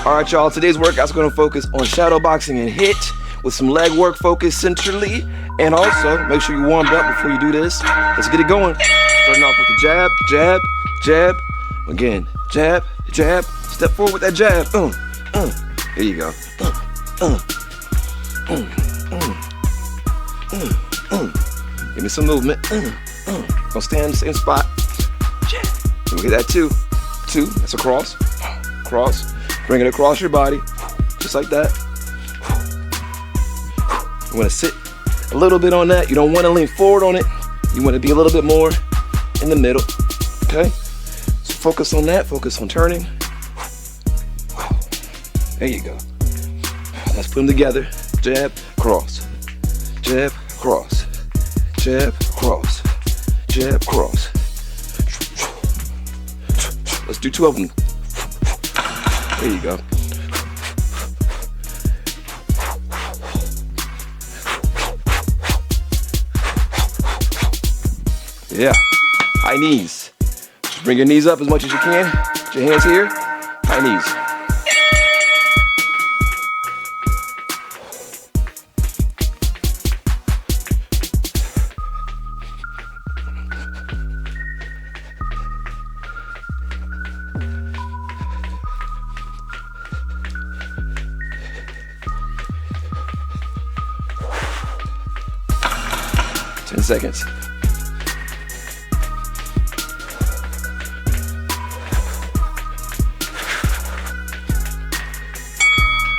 All right, y'all, today's workout's gonna focus on shadowboxing and HIIT with some leg work focused centrally. And also, make sure you warmed up before you do this. Let's get it going. Starting off with the jab, jab, jab. Again, jab, jab. Step forward with that jab. There you go. Give me some movement. Don't stand in the same spot. Look at that two. That's a cross. Cross. Bring it across your body, just like that. You want to sit a little bit on that. You don't want to lean forward on it. You want to be a little bit more in the middle. Okay? So focus on that. Focus on turning. There you go. Let's put them together. Jab, cross. Jab, cross. Jab, cross. Jab, cross. Let's do 2 of them. There you go. Yeah, high knees. Just bring your knees up as much as you can. Put your hands here, high knees. 10 seconds.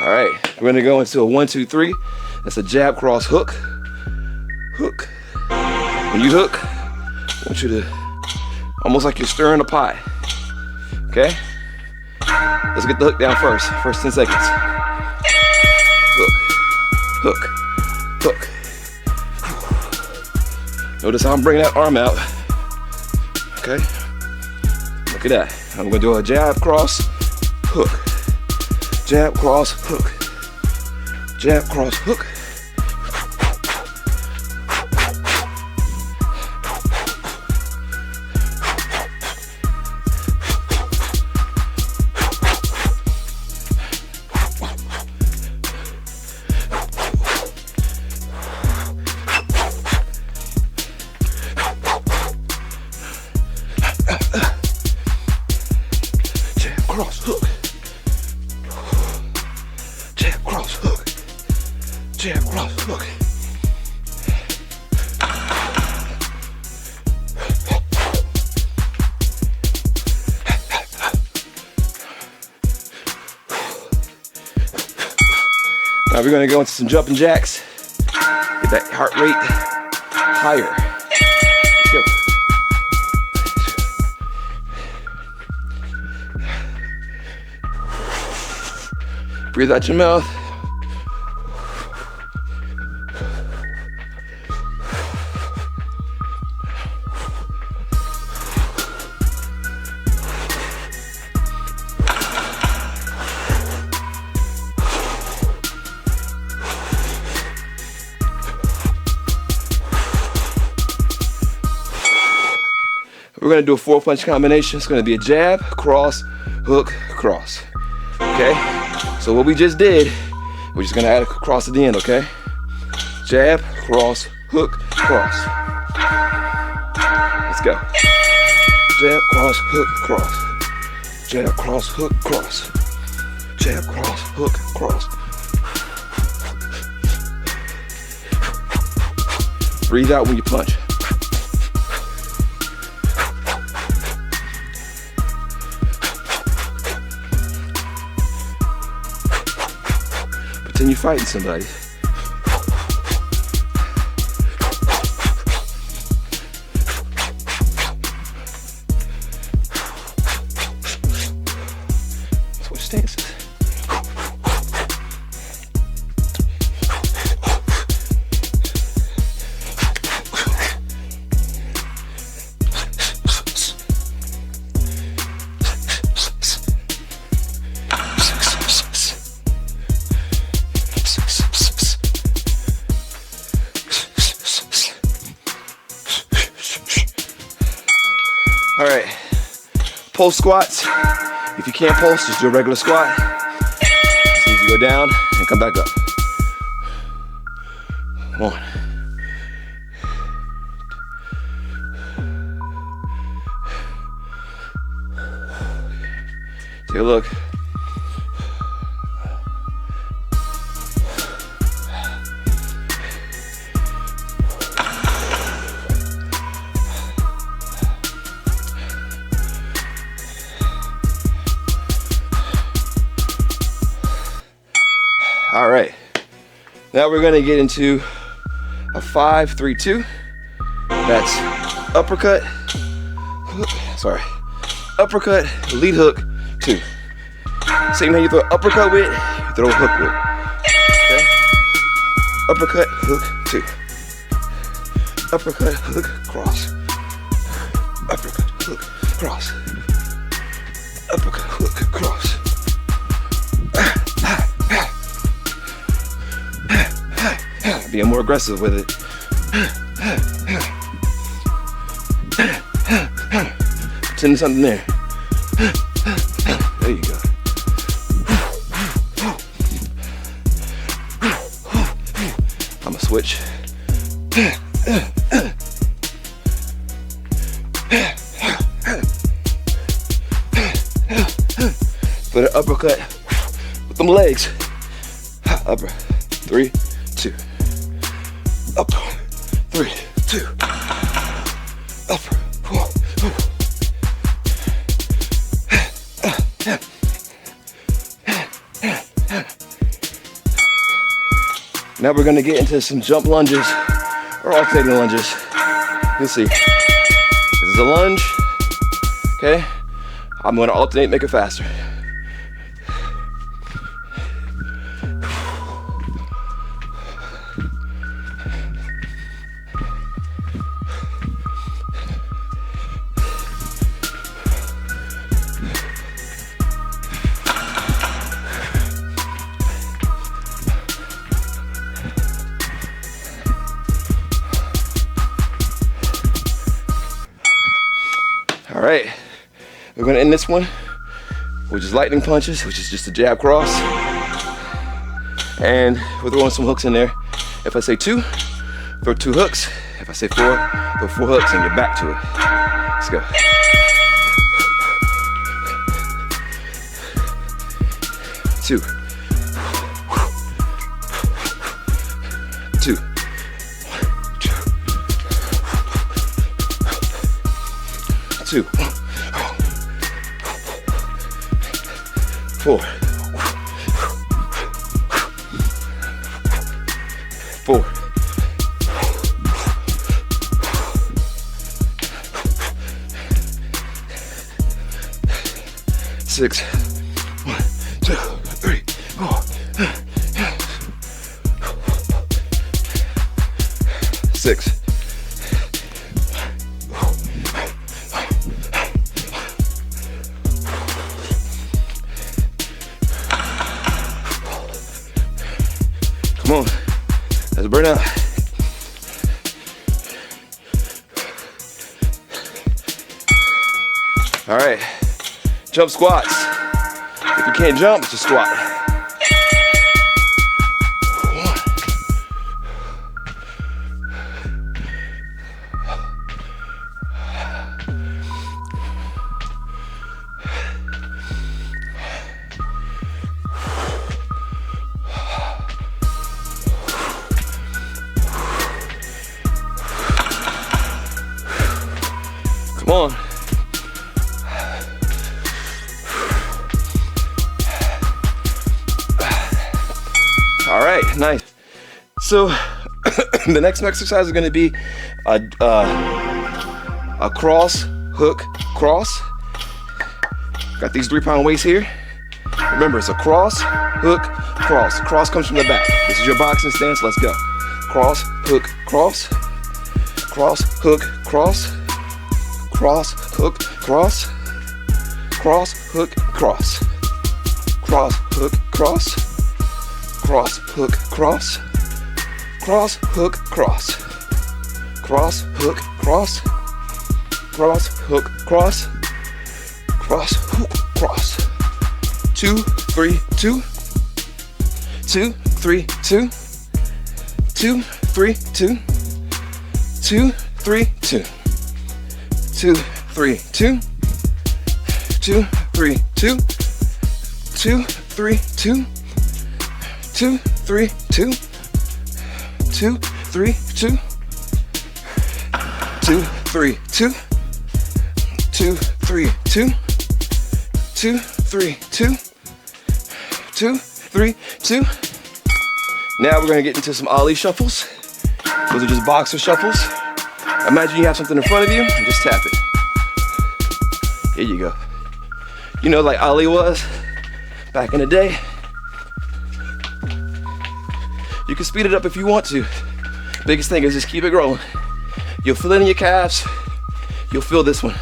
All right, we're gonna go into a 1, 2, 3. That's a jab, cross, hook. Hook. When you hook, I want you to, almost like you're stirring a pie. Okay? Let's get the hook down first. First 10 seconds. Hook, hook, hook. Notice how I'm bringing that arm out. Okay? Look at that. I'm gonna do a jab, cross, hook. Jab, cross, hook. Jab, cross, hook. Jab, cross, hook. Jab, cross, hook. Jab, cross, hook. Now we're gonna go into some jumping jacks. Get that heart rate higher. Let's go. Breathe out your mouth. We're gonna do a 4-punch combination. It's gonna be a jab, cross, hook, cross. Okay? So what we just did, we're just gonna add a cross at the end, okay? Jab, cross, hook, cross. Let's go. Jab, cross, hook, cross. Jab, cross, hook, cross. Jab, cross, hook, cross. Breathe out when you punch. Pretend you're fighting somebody. Switch stances. All right, pulse squats. If you can't pulse, just do a regular squat. You go down and come back up. 1. Take a look. All right, now we're gonna get into a 5-3-2. That's uppercut, uppercut, lead hook, 2. Same hand you throw uppercut with, you throw a hook with. Okay? Uppercut, hook, 2. Uppercut, hook, cross. Uppercut, hook, cross. Uppercut, hook, cross. Being more aggressive with it. Send something there. There you go. I'm gonna switch. For the uppercut with them legs. Upper 3, 2. Up, 3, 2. Up, 4. Now we're gonna get into some jump lunges or alternating lunges. You'll see. This is a lunge. Okay. I'm gonna alternate, make it faster. All right, we're gonna end this one, which is lightning punches, which is just a jab cross. And we're throwing some hooks in there. If I say 2, throw 2 hooks. If I say 4, throw 4 hooks and get back to it. Let's go. 2. 2. 2. 4. 4. 6. 1, 2, 3, 4. 6. Come on, let's burn out. All right, jump squats. If you can't jump, just squat. 1. Come on. All right, nice. So the next exercise is going to be a cross, hook, cross. Got these 3-pound weights here. Remember, it's a cross, hook, cross. Cross comes from the back. This is your boxing stance. Let's go. Cross, hook, cross. Cross, hook, cross. Cross, hook, cross. Cross, hook, cross. Cross, hook, cross. Cross, hook, cross. Cross, hook, cross. Cross, hook, cross. Cross, hook, cross. Cross, hook, cross. 2, 3, 2. 2, 3, 2, 2, 3, 2, 2, 3, 2, 2, 3, 2, 2, 3, 2, 2, 3, 2, 2, 3, 2, 2, 3, 2, 2, 3, 2, 2, 3, 2, 2, 3, 2, 2, 3, 2. Now we're gonna get into some ollie shuffles. Those are just boxer shuffles. Imagine you have something in front of you and just tap it. Here you go. You know, like ollie was back in the day. You can speed it up if you want to. Biggest thing is just keep it growing. You'll feel it in your calves. You'll feel this one.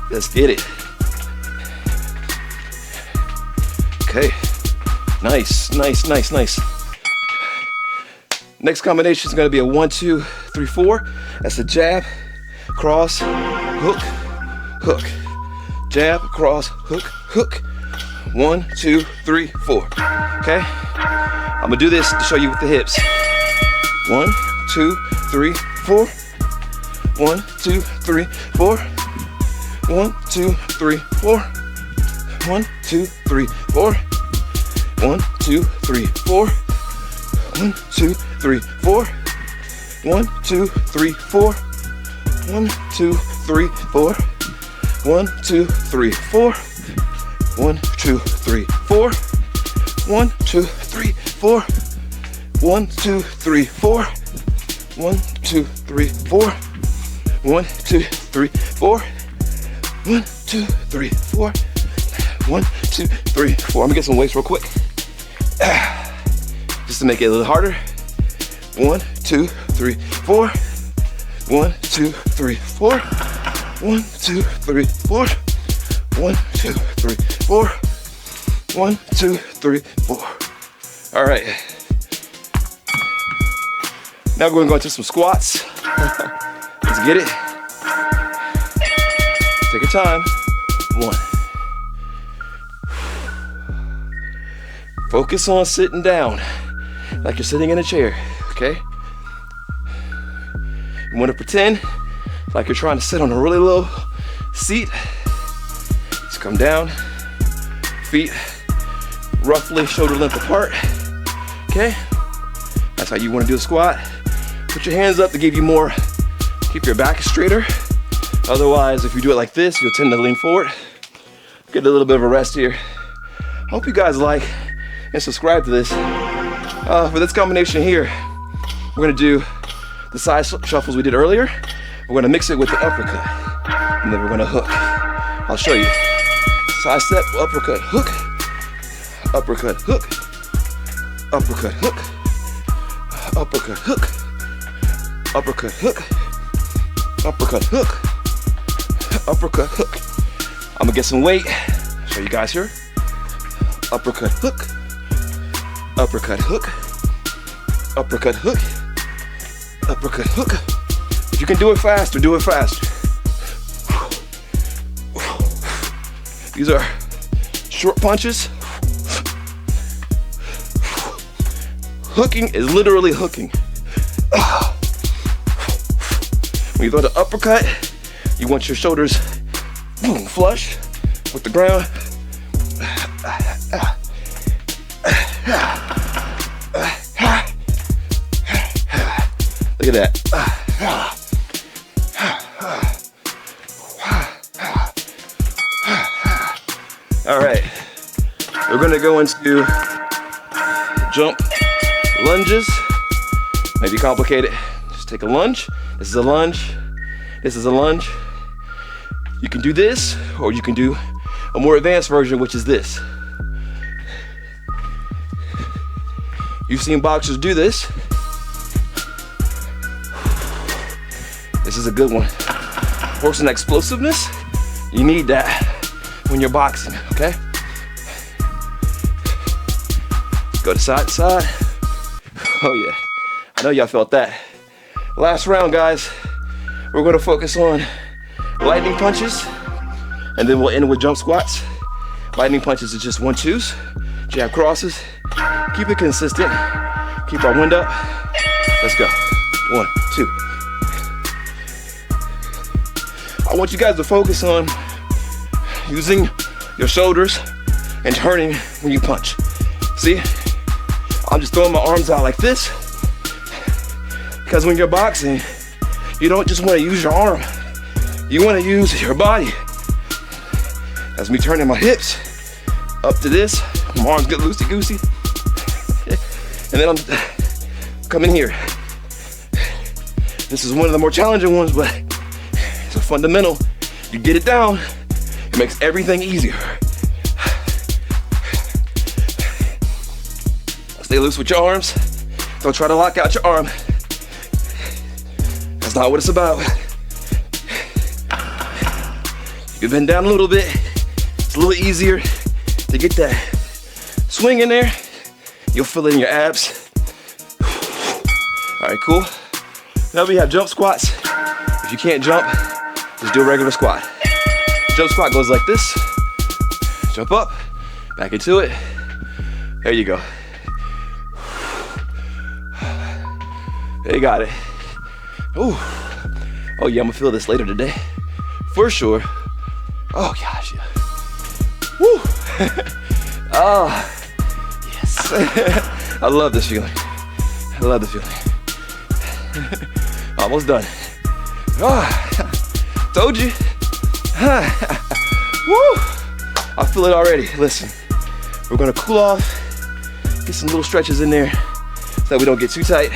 Let's get it. Okay. Nice, nice, nice, nice. Next combination is going to be a 1, 2, 3, 4. That's a jab, cross, hook, hook. Jab, cross, hook, hook. 1, 2, 3, 4. Okay? I'm gonna do this to show you with the hips. 1, 2, 3, 4. 1, 2, 3, 4. 1, 2, 3, 4. 1, 2, 3, 4. 1, 2, 3, 4. 1, 2, 3, 4. 1, 2, 3, 4. 1, 2, 3, 4. 1, 2, 3, 4. 1, 2, 3, 4. 1, 2, 3, 4. 1, 2, 3, 4. 1, 2, 3, 4. 1, 2, 3, 4. 1, 2, 3, 4. 1, 2, 3, 4. I'm gonna get some weights real quick. Just to make it a little harder. 1, 2, 3, 4. 1, 2, 3, 4. 1, 2, 3, 4. 1, 2, 3, 4. 1, 2, 3, 4. All right. Now we're going to go into some squats. Let's get it. Take your time. 1. Focus on sitting down, like you're sitting in a chair, okay? You want to pretend like you're trying to sit on a really low seat. Just come down, feet roughly shoulder length apart, okay? That's how you want to do a squat. Put your hands up to give you more, keep your back straighter. Otherwise, if you do it like this, you'll tend to lean forward. Get a little bit of a rest here. Hope you guys like and subscribe to this. For this combination here, we're gonna do the side shuffles we did earlier. We're gonna mix it with the uppercut, and then we're gonna hook. I'll show you. Side step, uppercut, hook, uppercut, hook, uppercut, hook, uppercut, hook, uppercut, hook, uppercut, hook, uppercut, hook. I'm gonna get some weight. Show you guys here. Uppercut, hook, uppercut, hook, uppercut, hook, uppercut, hook. If you can do it faster, do it faster. These are short punches. Hooking is literally hooking. When you throw the uppercut, you want your shoulders flush with the ground. Look at that. All right, we're gonna go into jump lunges. Maybe complicated. Just take a lunge. This is a lunge. This is a lunge. You can do this, or you can do a more advanced version, which is this. You've seen boxers do this. This is a good one. Works on explosiveness. You need that when you're boxing, okay? Go to side to side. Oh yeah, I know y'all felt that. Last round, guys. We're gonna focus on lightning punches. And then we'll end with jump squats. Lightning punches is just 1-2s, jab crosses. Keep it consistent. Keep our wind up. Let's go. 1, 2. I want you guys to focus on using your shoulders and turning when you punch. See? I'm just throwing my arms out like this, because when you're boxing, you don't just want to use your arm. You want to use your body. That's me turning my hips up to this. My arms get loosey-goosey. And then I'm coming here. This is one of the more challenging ones, but it's a fundamental. You get it down, it makes everything easier. Stay loose with your arms. Don't try to lock out your arm. That's not what it's about. You can bend down a little bit. It's a little easier to get that swing in there. You'll feel it in your abs. All right, cool. Now we have jump squats. If you can't jump, just do a regular squat. Jump squat goes like this. Jump up, back into it. There you go. They got it. Ooh. Oh yeah, I'm gonna feel this later today. For sure. Oh gosh, yeah. Woo. Oh, yes. I love this feeling. I love the feeling. Almost done. Oh, told you. Woo. I feel it already. Listen, we're gonna cool off, get some little stretches in there so that we don't get too tight.